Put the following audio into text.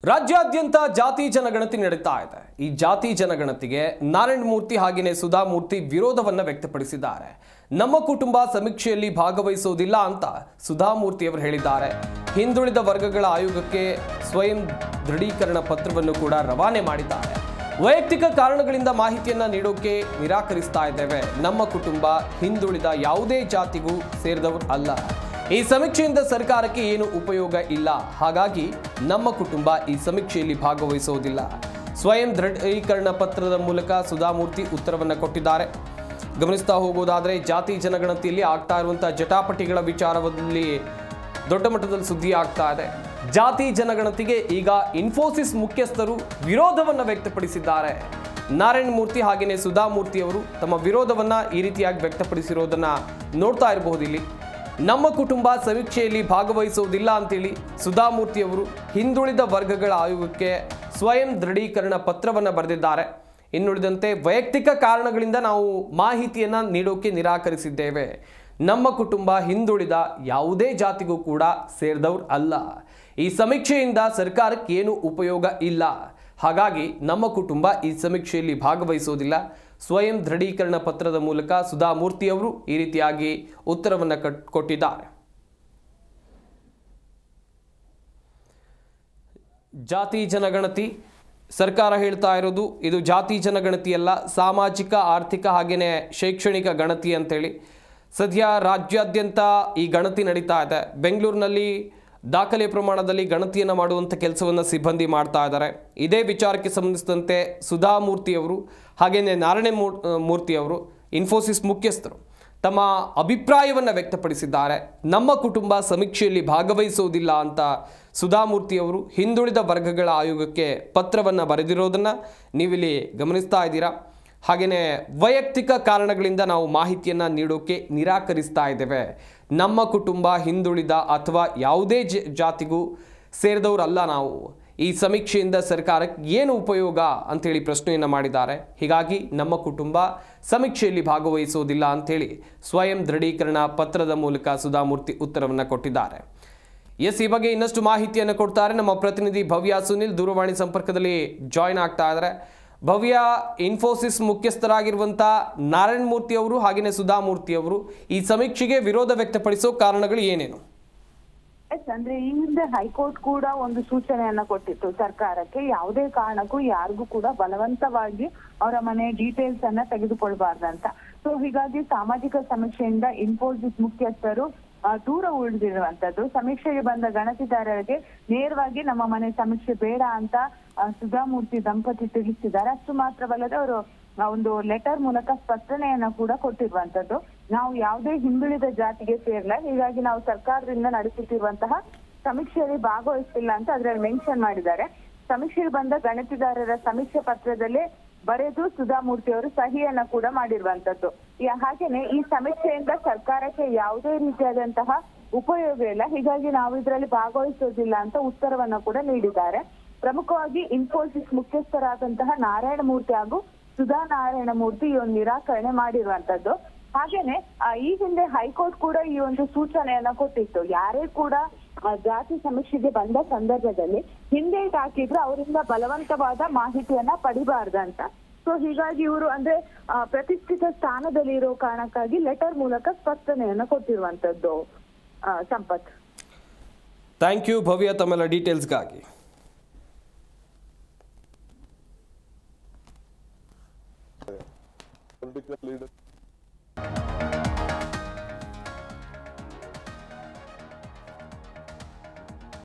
ರಾಜ್ಯಾದ್ಯಂತ ಜಾತಿ ಜನಗಣತಿ ನಡೀತಾ ಇದೆ। ಈ ಜಾತಿ ಜನಗಣತಿಗೆ ನಾರಾಯಣ ಮೂರ್ತಿ ಹಾಗೇನೇ ಸುಧಾ ಮೂರ್ತಿ ವಿರೋಧವನ್ನ ವ್ಯಕ್ತಪಡಿಸಿದ್ದಾರೆ। ನಮ್ಮ ಕುಟುಂಬ ಸಮೀಕ್ಷೆಯಲ್ಲಿ ಭಾಗವಹಿಸೋದಿಲ್ಲ ಅಂತ ಸುಧಾ ಮೂರ್ತಿ ಅವರು ಹೇಳಿದ್ದಾರೆ। ಹಿಂದುಳಿದ ವರ್ಗಗಳ ಆಯೋಗಕ್ಕೆ ಸ್ವಯಂ ದೃಢೀಕರಣ ಪತ್ರವನ್ನು ಕೂಡ ರವಾನೆ ಮಾಡಿದ್ದಾರೆ। ವೈಯಕ್ತಿಕ ಕಾರಣಗಳಿಂದ ಮಾಹಿತಿಯನ್ನ ನೀಡೋಕೆ ನಿರಾಕರಿಸ್ತಾ ಇದ್ದೇವೆ। ನಮ್ಮ ಕುಟುಂಬ ಹಿಂದುಳಿದ ಯಾವುದೇ ಜಾತಿಗೂ ಸೇರಿದವರು ಅಲ್ಲ। ಈ ಸಮೀಕ್ಷೆಯಿಂದ ಸರ್ಕಾರಕ್ಕೆ ಏನು ಉಪಯೋಗ ಇಲ್ಲ, ಹಾಗಾಗಿ ನಮ್ಮ ಕುಟುಂಬ ಈ ಸಮೀಕ್ಷೆಯಲ್ಲಿ ಭಾಗವಹಿಸೋದಿಲ್ಲ। ಸ್ವಯಂ ದೃಢೀಕರಣ ಪತ್ರದ ಮೂಲಕ ಸುಧಾ ಮೂರ್ತಿ ಉತ್ತರವನ್ನು ಕೊಟ್ಟಿದ್ದಾರೆ। ಗಮನಿಸ್ತಾ ಹೋಗೋದಾದ್ರೆ ಜಾತಿ ಜನಗಣತಿಯಲ್ಲಿ ಆಗ್ತಾ ಇರುವಂತಹ ಜಟಾಪಟಿಗಳ ವಿಚಾರದಲ್ಲಿ ದೊಡ್ಡ ಮಟ್ಟದಲ್ಲಿ ಸುದ್ದಿ ಆಗ್ತಾ ಇದೆ। ಜಾತಿ ಜನಗಣತಿಗೆ ಈಗ ಇನ್ಫೋಸಿಸ್ ಮುಖ್ಯಸ್ಥರು ವಿರೋಧವನ್ನು ವ್ಯಕ್ತಪಡಿಸಿದ್ದಾರೆ। ನಾರಾಯಣ ಮೂರ್ತಿ ಹಾಗೇನೇ ಸುಧಾ ಮೂರ್ತಿ ಅವರು ತಮ್ಮ ವಿರೋಧವನ್ನ ಈ ರೀತಿಯಾಗಿ ವ್ಯಕ್ತಪಡಿಸಿರೋದನ್ನ ನೋಡ್ತಾ ಇರಬಹುದು। ಇಲ್ಲಿ ನಮ್ಮ ಕುಟುಂಬ ಸಮೀಕ್ಷೆಯಲ್ಲಿ ಭಾಗವಹಿಸುವುದಿಲ್ಲ ಅಂತೇಳಿ ಸುಧಾ ಮೂರ್ತಿ ಅವರು ಹಿಂದುಳಿದ ವರ್ಗಗಳ ಆಯೋಗಕ್ಕೆ ಸ್ವಯಂ ದೃಢೀಕರಣ ಪತ್ರವನ್ನು ಬರೆದಿದ್ದಾರೆ। ಇನ್ನುಳಿದಂತೆ ವೈಯಕ್ತಿಕ ಕಾರಣಗಳಿಂದ ನಾವು ಮಾಹಿತಿಯನ್ನು ನೀಡೋಕೆ ನಿರಾಕರಿಸಿದ್ದೇವೆ। ನಮ್ಮ ಕುಟುಂಬ ಹಿಂದುಳಿದ ಯಾವುದೇ ಜಾತಿಗೂ ಕೂಡ ಸೇರಿದವರು ಅಲ್ಲ। ಈ ಸಮೀಕ್ಷೆಯಿಂದ ಸರ್ಕಾರಕ್ಕೆ ಏನು ಉಪಯೋಗ ಇಲ್ಲ, ಹಾಗಾಗಿ ನಮ್ಮ ಕುಟುಂಬ ಈ ಸಮೀಕ್ಷೆಯಲ್ಲಿ ಭಾಗವಹಿಸೋದಿಲ್ಲ। ಸ್ವಯಂ ದೃಢೀಕರಣ ಪತ್ರದ ಮೂಲಕ ಸುಧಾ ಮೂರ್ತಿ ಅವರು ಈ ರೀತಿಯಾಗಿ ಉತ್ತರವನ್ನು ಕೊಟ್ಟಿದ್ದಾರೆ। ಜಾತಿ ಜನಗಣತಿ ಸರ್ಕಾರ ಹೇಳ್ತಾ ಇರೋದು ಇದು ಜಾತಿ ಜನಗಣತಿಯಲ್ಲ, ಸಾಮಾಜಿಕ ಆರ್ಥಿಕ ಹಾಗೇನೆ ಶೈಕ್ಷಣಿಕ ಗಣತಿ ಅಂತೇಳಿ। ಸದ್ಯ ರಾಜ್ಯಾದ್ಯಂತ ಈ ಗಣತಿ ನಡೀತಾ ಇದೆ। ಬೆಂಗಳೂರಿನಲ್ಲಿ ದಾಖಲೆ ಪ್ರಮಾಣದಲ್ಲಿ ಗಣತಿಯನ್ನು ಮಾಡುವಂಥ ಕೆಲಸವನ್ನು ಸಿಬ್ಬಂದಿ ಮಾಡ್ತಾ ಇದ್ದಾರೆ। ಇದೇ ವಿಚಾರಕ್ಕೆ ಸಂಬಂಧಿಸಿದಂತೆ ಸುಧಾ ಮೂರ್ತಿ ಅವರು ಹಾಗೆಯೇ ನಾರಾಯಣ ಮೂರ್ತಿ ಅವರು ಇನ್ಫೋಸಿಸ್ ಮುಖ್ಯಸ್ಥರು ತಮ್ಮ ಅಭಿಪ್ರಾಯವನ್ನು ವ್ಯಕ್ತಪಡಿಸಿದ್ದಾರೆ। ನಮ್ಮ ಕುಟುಂಬ ಸಮೀಕ್ಷೆಯಲ್ಲಿ ಭಾಗವಹಿಸುವುದಿಲ್ಲ ಅಂತ ಸುಧಾ ಮೂರ್ತಿ ಅವರು ಹಿಂದುಳಿದ ವರ್ಗಗಳ ಆಯೋಗಕ್ಕೆ ಪತ್ರವನ್ನು ಬರೆದಿರೋದನ್ನು ನೀವಿಲ್ಲಿ ಗಮನಿಸ್ತಾ ಇದ್ದೀರಾ। ಹಾಗೆಯೇ ವೈಯಕ್ತಿಕ ಕಾರಣಗಳಿಂದ ನಾವು ಮಾಹಿತಿಯನ್ನು ನೀಡೋಕೆ ನಿರಾಕರಿಸ್ತಾ ಇದ್ದೇವೆ। ನಮ್ಮ ಕುಟುಂಬ ಹಿಂದುಳಿದ ಅಥವಾ ಯಾವುದೇ ಜಾತಿಗೂ ಸೇರಿದವರಲ್ಲ ನಾವು। ಈ ಸಮೀಕ್ಷೆಯಿಂದ ಸರ್ಕಾರಕ್ಕೆ ಏನು ಉಪಯೋಗ ಅಂತೇಳಿ ಪ್ರಶ್ನೆಯನ್ನು ಮಾಡಿದ್ದಾರೆ। ಹೀಗಾಗಿ ನಮ್ಮ ಕುಟುಂಬ ಸಮೀಕ್ಷೆಯಲ್ಲಿ ಭಾಗವಹಿಸುವುದಿಲ್ಲ ಅಂಥೇಳಿ ಸ್ವಯಂ ದೃಢೀಕರಣ ಪತ್ರದ ಮೂಲಕ ಸುಧಾ ಮೂರ್ತಿ ಉತ್ತರವನ್ನು ಕೊಟ್ಟಿದ್ದಾರೆ। ಎಸ್, ಈ ಬಗ್ಗೆ ಇನ್ನಷ್ಟು ಮಾಹಿತಿಯನ್ನು ಕೊಡ್ತಾರೆ ನಮ್ಮ ಪ್ರತಿನಿಧಿ ಭವ್ಯ ಸುನಿಲ್ ದೂರವಾಣಿ ಸಂಪರ್ಕದಲ್ಲಿ ಜಾಯ್ನ್ ಆಗ್ತಾ ಇದ್ದಾರೆ। ಭವ್ಯ, ಇನ್ಫೋಸಿಸ್ ಮುಖ್ಯಸ್ಥರಾಗಿರುವಂಥ ನಾರಾಯಣ ಮೂರ್ತಿ ಅವರು ಹಾಗೆಯೇ ಸುಧಾ ಮೂರ್ತಿ ಅವರು ಈ ಸಮೀಕ್ಷೆಗೆ ವಿರೋಧ ವ್ಯಕ್ತಪಡಿಸೋ ಕಾರಣಗಳು ಏನೇನು? ಅಂದ್ರೆ ಈ ಹಿಂದೆ ಹೈಕೋರ್ಟ್ ಕೂಡ ಒಂದು ಸೂಚನೆಯನ್ನ ಕೊಟ್ಟಿತ್ತು ಸರ್ಕಾರಕ್ಕೆ, ಯಾವುದೇ ಕಾರಣಕ್ಕೂ ಯಾರಿಗೂ ಕೂಡ ಬಲವಂತವಾಗಿ ಅವರ ಮನೆ ಡೀಟೇಲ್ಸ್ ಅನ್ನ ತೆಗೆದುಕೊಳ್ಬಾರ್ದಂತ। ಸೊ ಹೀಗಾಗಿ ಸಾಮಾಜಿಕ ಸಮೀಕ್ಷೆಯಿಂದ ಇನ್ಫೋಸಿಸ್ ಮುಖ್ಯಸ್ಥರು ದೂರ ಉಳಿದಿರುವಂತದ್ದು। ಸಮೀಕ್ಷೆಗೆ ಬಂದ ಗಣತಿದಾರರಿಗೆ ನೇರವಾಗಿ ನಮ್ಮ ಮನೆ ಸಮೀಕ್ಷೆ ಬೇಡ ಅಂತ ಸುಧಾ ಮೂರ್ತಿ ದಂಪತಿ ತಿಳಿಸಿದ್ದಾರೆ। ಅಷ್ಟು ಮಾತ್ರವಲ್ಲದೆ ಅವರು ಒಂದು ಲೆಟರ್ ಮೂಲಕ ಸ್ಪಷ್ಟನೆಯನ್ನ ಕೂಡ ಕೊಟ್ಟಿರುವಂತದ್ದು। ನಾವು ಯಾವುದೇ ಹಿಂದುಳಿದ ಜಾತಿಗೆ ಸೇರಲ್ಲ, ಹೀಗಾಗಿ ನಾವು ಸರ್ಕಾರದಿಂದ ನಡೆಸುತ್ತಿರುವಂತಹ ಸಮೀಕ್ಷೆಯಲ್ಲಿ ಭಾಗವಹಿಸಿಲ್ಲ ಅಂತ ಅದ್ರಲ್ಲಿ ಮೆನ್ಷನ್ ಮಾಡಿದ್ದಾರೆ। ಸಮೀಕ್ಷೆಗೆ ಬಂದ ಗಣತಿದಾರರ ಸಮೀಕ್ಷೆ ಪತ್ರದಲ್ಲೇ ಬರೆದು ಸುಧಾ ಮೂರ್ತಿ ಅವರು ಸಹಿಯನ್ನ ಕೂಡ ಮಾಡಿರುವಂತದ್ದು। ಹಾಗೇನೆ ಈ ಸಮೀಕ್ಷೆಯಿಂದ ಸರ್ಕಾರಕ್ಕೆ ಯಾವುದೇ ರೀತಿಯಾದಂತಹ ಉಪಯೋಗ ಇಲ್ಲ, ಹೀಗಾಗಿ ನಾವು ಇದರಲ್ಲಿ ಭಾಗವಹಿಸೋದಿಲ್ಲ ಅಂತ ಉತ್ತರವನ್ನ ಕೂಡ ನೀಡಿದ್ದಾರೆ। ಪ್ರಮುಖವಾಗಿ ಇನ್ಫೋಸಿಸ್ ಮುಖ್ಯಸ್ಥರಾದಂತಹ ನಾರಾಯಣ ಮೂರ್ತಿ ಹಾಗೂ ಸುಧಾ ನಾರಾಯಣ ಮೂರ್ತಿ ಈ ಒಂದು ನಿರಾಕರಣೆ ಮಾಡಿರುವಂತದ್ದು। ಹಾಗೇನೆ ಈ ಹಿಂದೆ ಹೈಕೋರ್ಟ್ ಕೂಡ ಈ ಒಂದು ಸೂಚನೆಯನ್ನ ಕೊಟ್ಟಿತ್ತು, ಯಾರೇ ಕೂಡ ಜಾತಿ ಸಮೀಕ್ಷೆಗೆ ಬಂದ ಸಂದರ್ಭದಲ್ಲಿ ಹಿಂದೇಟ್ ಹಾಕಿದ್ರೆ ಅವರಿಂದ ಬಲವಂತವಾದ ಮಾಹಿತಿಯನ್ನ ಪಡಿಬಾರ್ದಂತ। ಸೊ ಹೀಗಾಗಿ ಇವರು ಅಂದ್ರೆ ಪ್ರತಿಷ್ಠಿತ ಸ್ಥಾನದಲ್ಲಿ ಇರೋ ಕಾರಣಕ್ಕಾಗಿ ಲೆಟರ್ ಮೂಲಕ ಸ್ಪಷ್ಟನೆಯನ್ನ ಕೊಟ್ಟಿರುವಂತದ್ದು। ಸಂಪತ್, ಥ್ಯಾಂಕ್ ಯು ಭವ್ಯ ತಮ್ಮೆಲ್ಲ ಡೀಟೇಲ್ಸ್ಗಾಗಿ। Political leader